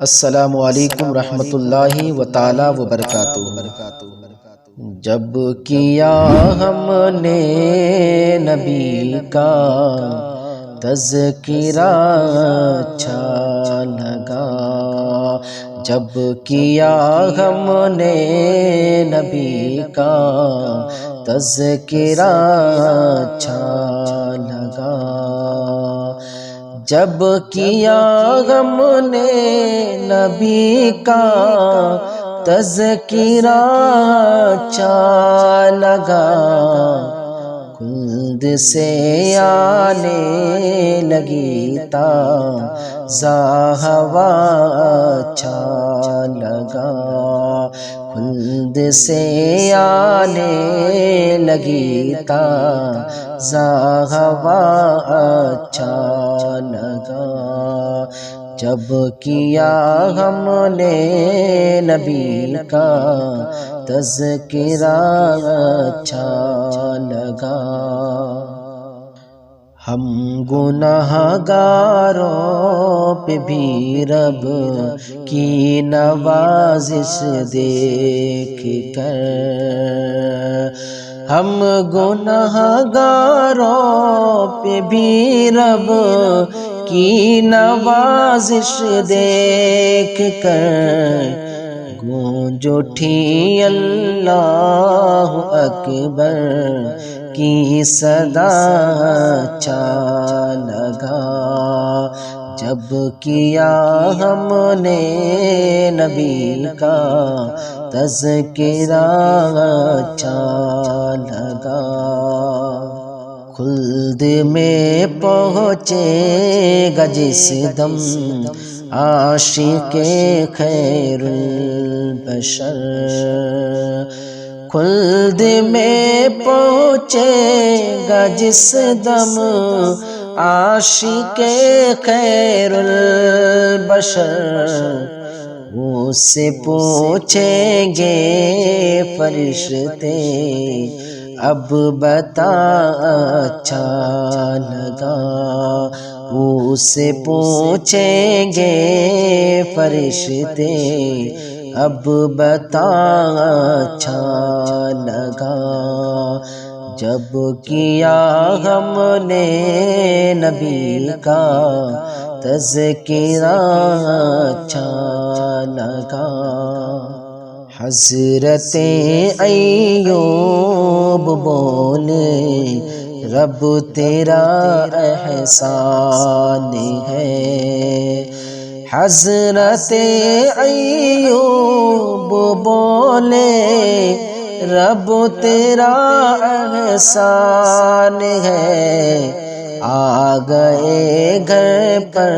السلام علیکم رحمۃ اللہ و تعالی وبرکاتہ۔ جب کیا ہم نے نبی کا تذکرہ اچھا لگا، جب کیا ہم نے نبی کا تذکرہ اچھا لگا، جب کیا ہم نے نبی کا تذکرہ اچھا لگا، خلد سے آنے لگی تازہ ہوا اچھا لگا، خلد سے آنے لگی تازہ ہوا اچھا لگا، جب کیا ہم نے نبی کا تذکرہ اچھا لگا۔ ہم گنہگاروں پہ بھی رب کی نوازش دیکھ کر، ہم گنہگاروں پہ بھی رب کی نوازش دیکھ کر، گونج اٹھی اللہ اکبر کی صدا اچھا لگا، جب کیا ہم نے نبی کا تذکرہ اچھا لگا، خلد میں پہنچے گا جس دم عاشق خیر البشر، خلد میں پہنچے گا جس دم عاشق خیر البشر، اس سے پوچھیں گے فرشتے اب بتا اچھا لگا، اس سے پوچھیں گے فرشتے اب بتا اچھا لگا، جب کیا ہم نے نبی کا تذکرہ اچھا لگا، حضرت ایوب بولے رب تیرا احسان ہے، حضرت ایوب بولے رب تیرا احسان ہے، آ گئے گھر پر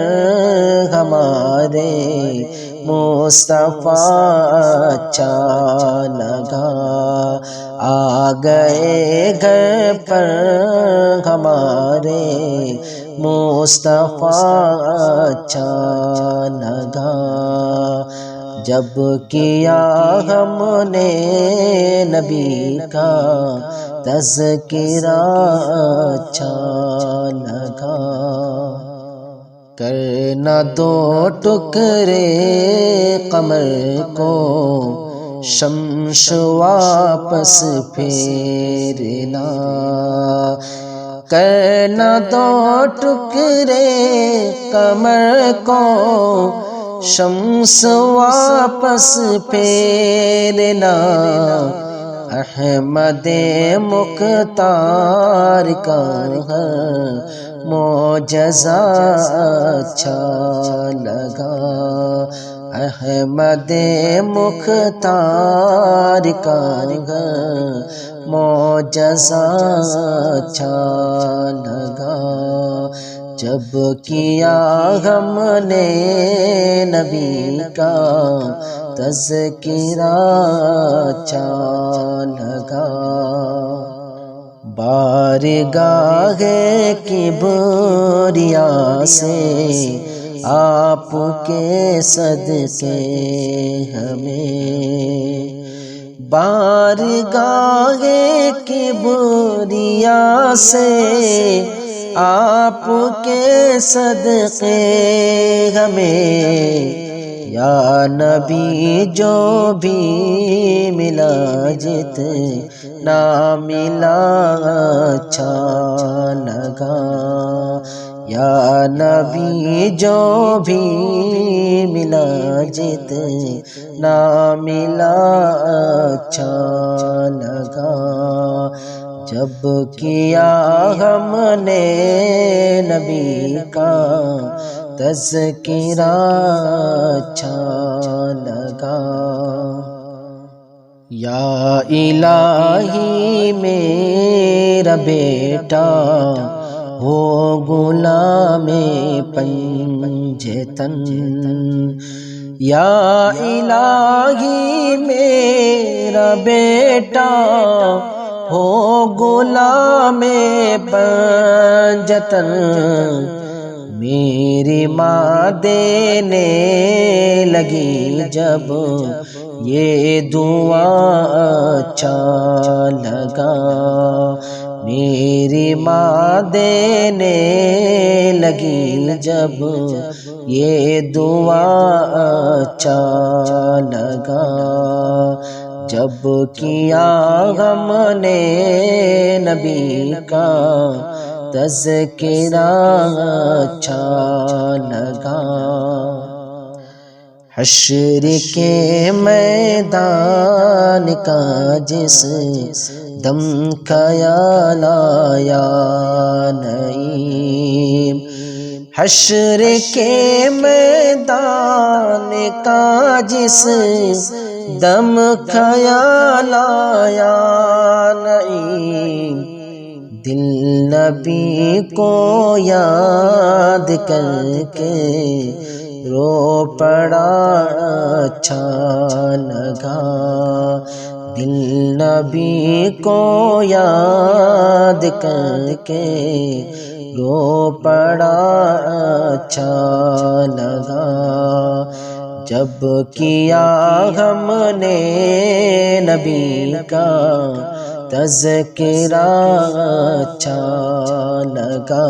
ہمارے مصطفیٰ اچھا لگا، آ گئے گھر پر ہمارے مصطفیٰ اچھا لگا، جب کیا ہم نے نبی کا تذکرہ اچھا لگا، کرنا دو ٹکرے قمر کو شمس واپس پھیرنا، کرنا دو ٹکرے قمر کو شمس واپس پھیرنا، احمد مختار کا معجزہ اچھا لگا، احمد مختار کا معجزہ اچھا لگا، جب کیا ہم نے نبی کا تذکرہ اچھا لگا، بارگاہ کبریا سے آپ کے صدقے ہمیں، بارگاہ کبریا سے آپ کے صدقے ہمیں یا نبی جو بھی ملا جتنا ملا اچھا لگا، یا نبی جو بھی ملا جتنا ملا اچھا لگا، جب کیا ہم نے نبی کا تذکرہ اچھا لگا۔ یا الہی میرا بیٹا ہو غلام پنجتن، یا الہی میرا بیٹا ہو غلام پنجتن، میری ماں دینے لگی جب یہ دعا اچھا لگا، میری ماں دینے لگی جب یہ دعا اچھا لگا، جب کیا ہم نے نبی کا تذکرہ اچھا لگا۔ حشر کے میدان کا جس دم خیال آیا نعیم، حشر کے میدان کا جس دم خیال آیا نعیم، دل نبی کو یاد کر کے رو پڑا اچھا لگا، دل نبی کو یاد کر کے رو پڑا اچھا لگا، جب کیا ہم نے نبی کا تذکرہ اچھا لگا۔